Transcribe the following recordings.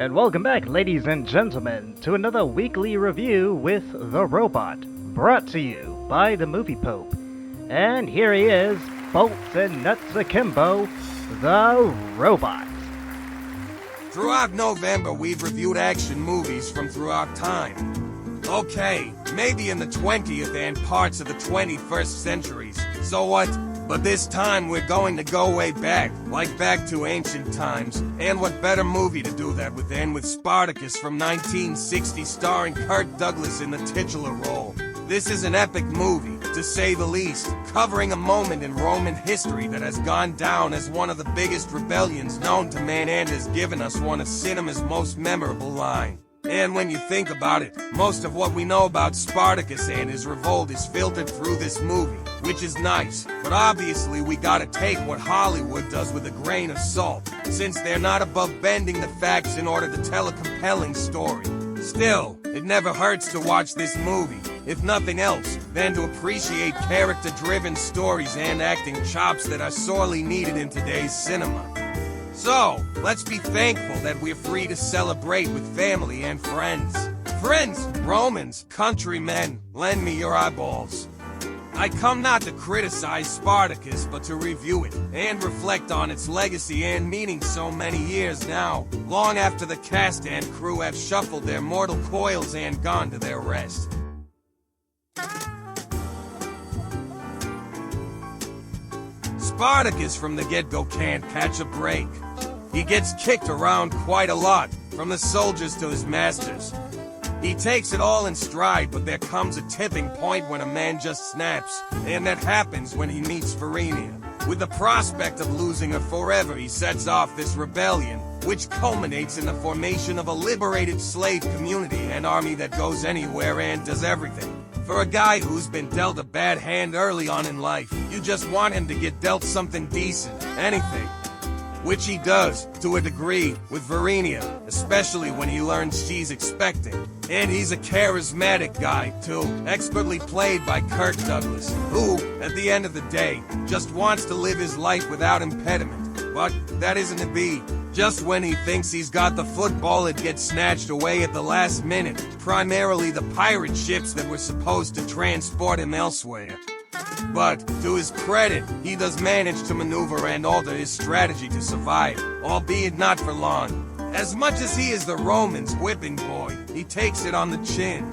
And welcome back, ladies and gentlemen, to another weekly review with The Robot, brought to you by the Movie Pope. And here he is, bolts and nuts akimbo, The Robot. Throughout November, we've reviewed action movies from throughout time. Okay, maybe in the 20th and parts of the 21st centuries. So what? But this time we're going to go way back, like back to ancient times. And what better movie to do that with than with Spartacus from 1960, starring Kirk Douglas in the titular role. This is an epic movie, to say the least, covering a moment in Roman history that has gone down as one of the biggest rebellions known to man and has given us one of cinema's most memorable lines. And when you think about it, most of what we know about Spartacus and his revolt is filtered through this movie, which is nice, but obviously we gotta take what Hollywood does with a grain of salt, since they're not above bending the facts in order to tell a compelling story. Still, it never hurts to watch this movie, if nothing else, than to appreciate character-driven stories and acting chops that are sorely needed in today's cinema. So, let's be thankful that we're free to celebrate with family and friends. Friends, Romans, countrymen, lend me your eyeballs. I come not to criticize Spartacus, but to review it, and reflect on its legacy and meaning so many years now, long after the cast and crew have shuffled their mortal coils and gone to their rest. Spartacus from the get-go can't catch a break. He gets kicked around quite a lot, from the soldiers to his masters. He takes it all in stride, but there comes a tipping point when a man just snaps, and that happens when he meets Verenia. With the prospect of losing her forever, he sets off this rebellion, which culminates in the formation of a liberated slave community and army that goes anywhere and does everything. For a guy who's been dealt a bad hand early on in life, you just want him to get dealt something decent, anything. Which he does, to a degree, with Verenia, especially when he learns she's expecting. And he's a charismatic guy, too, expertly played by Kirk Douglas, who, at the end of the day, just wants to live his life without impediment. But that isn't to be. Just when he thinks he's got the football, it gets snatched away at the last minute, primarily the pirate ships that were supposed to transport him elsewhere. But, to his credit, he does manage to maneuver and alter his strategy to survive, albeit not for long. As much as he is the Romans' whipping boy, he takes it on the chin.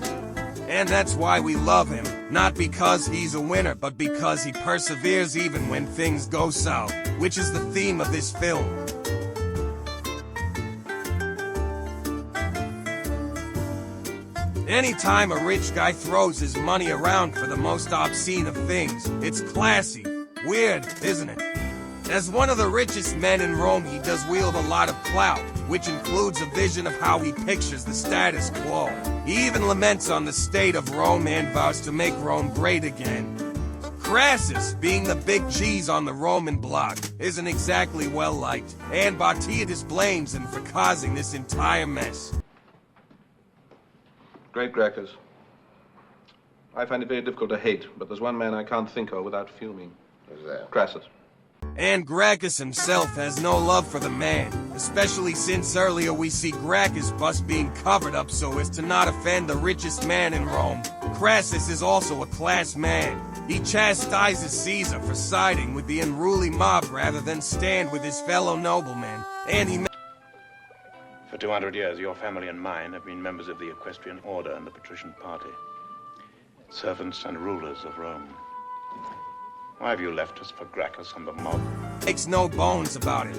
And that's why we love him, not because he's a winner, but because he perseveres even when things go south, which is the theme of this film. Anytime a rich guy throws his money around for the most obscene of things, it's classy. Weird, isn't it? As one of the richest men in Rome, he does wield a lot of clout, which includes a vision of how he pictures the status quo. He even laments on the state of Rome and vows to make Rome great again. Crassus, being the big cheese on the Roman block, isn't exactly well-liked, and Batiatus blames him for causing this entire mess. Great Gracchus. I find it very difficult to hate, but there's one man I can't think of without fuming. Who's that? Crassus. And Gracchus himself has no love for the man, especially since earlier we see Gracchus' bust being covered up so as to not offend the richest man in Rome. Crassus is also a class man. He chastises Caesar for siding with the unruly mob rather than stand with his fellow noblemen, and he For 200 years, your family and mine have been members of the equestrian order and the patrician party, servants and rulers of Rome. Why have you left us for Gracchus and the mob? makes no bones about it.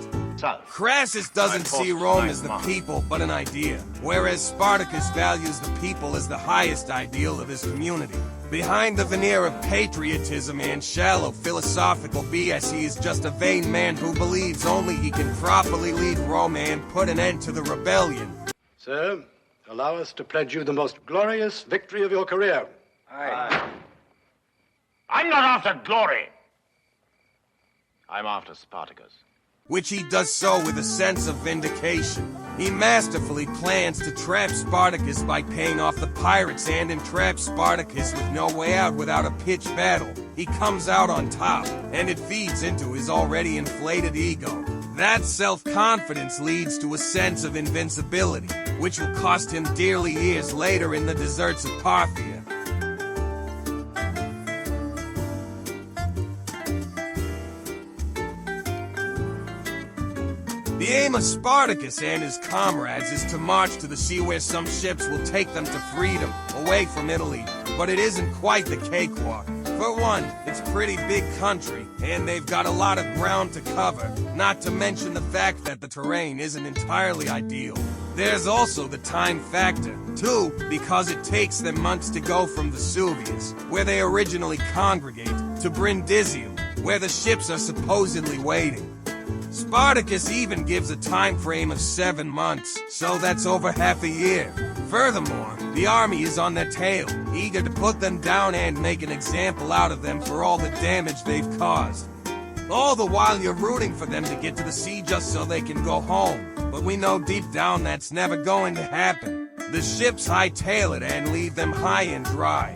Crassus doesn't see Rome as the people, but an idea, whereas Spartacus values the people as the highest ideal of his community. Behind the veneer of patriotism and shallow philosophical BS, he is just a vain man who believes only he can properly lead Rome and put an end to the rebellion. Sir, allow us to pledge you the most glorious victory of your career. Aye. I'm not after glory. I'm after Spartacus. Which he does so with a sense of vindication. He masterfully plans to trap Spartacus by paying off the pirates and entrap Spartacus with no way out without a pitched battle. He comes out on top, and it feeds into his already inflated ego. That self-confidence leads to a sense of invincibility, which will cost him dearly years later in the deserts of Parthia. The aim of Spartacus and his comrades is to march to the sea where some ships will take them to freedom, away from Italy, but it isn't quite the cakewalk. For one, it's a pretty big country, and they've got a lot of ground to cover, not to mention the fact that the terrain isn't entirely ideal. There's also the time factor, too, because it takes them months to go from Vesuvius, where they originally congregate, to Brindisium, where the ships are supposedly waiting. Spartacus even gives a time frame of 7 months, so that's over half a year. Furthermore, the army is on their tail, eager to put them down and make an example out of them for all the damage they've caused. All the while you're rooting for them to get to the sea just so they can go home, but we know deep down that's never going to happen. The ships hightail it and leave them high and dry.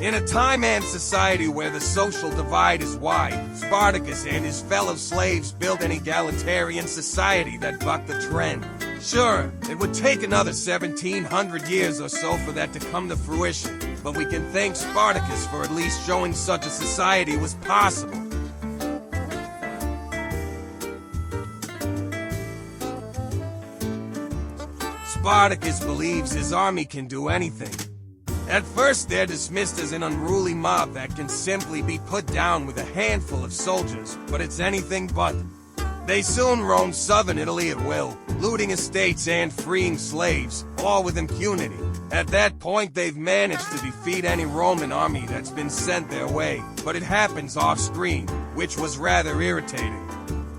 In a time and society where the social divide is wide, Spartacus and his fellow slaves built an egalitarian society that bucked the trend. Sure, it would take another 1700 years or so for that to come to fruition, but we can thank Spartacus for at least showing such a society was possible. Spartacus believes his army can do anything. At first, they're dismissed as an unruly mob that can simply be put down with a handful of soldiers, but it's anything but. They soon roam southern Italy at will, looting estates and freeing slaves, all with impunity. At that point, they've managed to defeat any Roman army that's been sent their way, but it happens off-screen, which was rather irritating.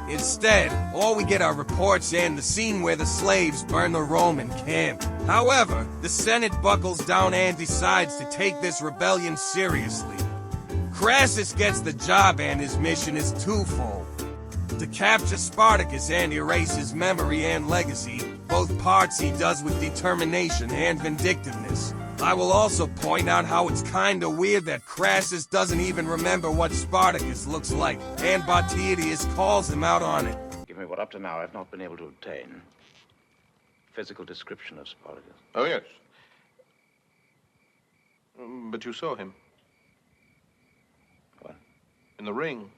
Instead, all we get are reports and the scene where the slaves burn the Roman camp. However, the Senate buckles down and decides to take this rebellion seriously. Crassus gets the job and his mission is twofold: to capture Spartacus and erase his memory and legacy, both parts he does with determination and vindictiveness. I will also point out how it's kinda weird that Crassus doesn't even remember what Spartacus looks like, and Batidius calls him out on it. Give me what up to now I've not been able to obtain. Physical description of Spartacus. Oh, yes. But you saw him. What? In the ring.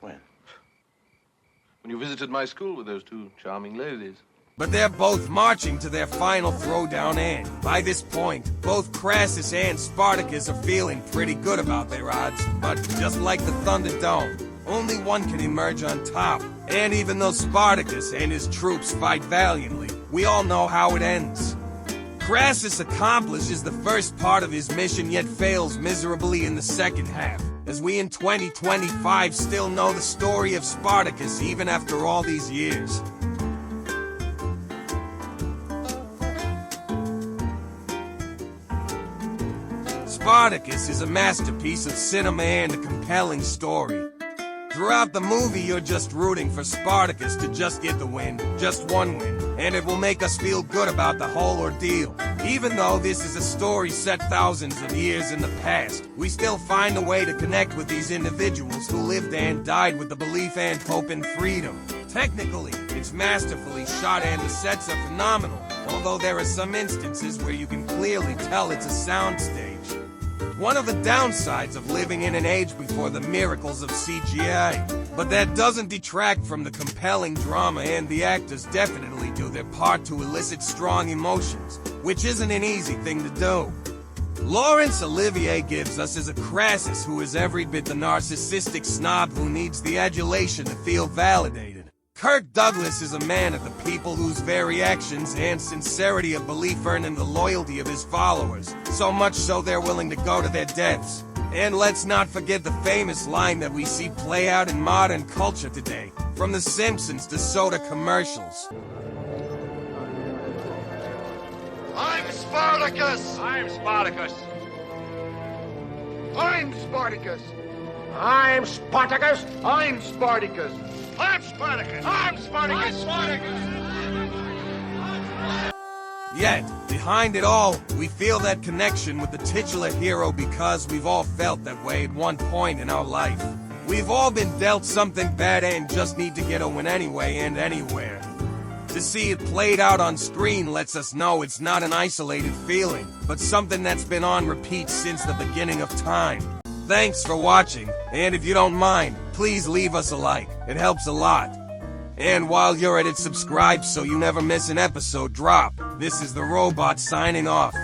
When? When you visited my school with those two charming ladies. But they're both marching to their final throwdown, and by this point, both Crassus and Spartacus are feeling pretty good about their odds. But just like the Thunderdome, only one can emerge on top. And even though Spartacus and his troops fight valiantly, we all know how it ends. Crassus accomplishes the first part of his mission, yet fails miserably in the second half, as we in 2025 still know the story of Spartacus even after all these years. Spartacus is a masterpiece of cinema and a compelling story. Throughout the movie, you're just rooting for Spartacus to just get the win, just one win, and it will make us feel good about the whole ordeal. Even though this is a story set thousands of years in the past, we still find a way to connect with these individuals who lived and died with the belief and hope in freedom. Technically, it's masterfully shot and the sets are phenomenal, although there are some instances where you can clearly tell it's a soundstage. One of the downsides of living in an age before the miracles of CGI. But that doesn't detract from the compelling drama, and the actors definitely do their part to elicit strong emotions, which isn't an easy thing to do. Laurence Olivier gives us as a Crassus who is every bit the narcissistic snob who needs the adulation to feel validated. Kirk Douglas is a man of the people whose very actions and sincerity of belief earn him the loyalty of his followers, so much so they're willing to go to their deaths. And let's not forget the famous line that we see play out in modern culture today, from The Simpsons to soda commercials. I'm Spartacus! I'm Spartacus. I'm Spartacus! I'm Spartacus. I'm Spartacus! I'm Spartacus. I'm Spartacus. Yet, behind it all, we feel that connection with the titular hero because we've all felt that way at one point in our life. We've all been dealt something bad and just need to get a win anyway and anywhere. To see it played out on screen lets us know it's not an isolated feeling, but something that's been on repeat since the beginning of time. Thanks for watching, and if you don't mind, please leave us a like. It helps a lot. And while you're at it, subscribe so you never miss an episode drop. This is the Robot signing off.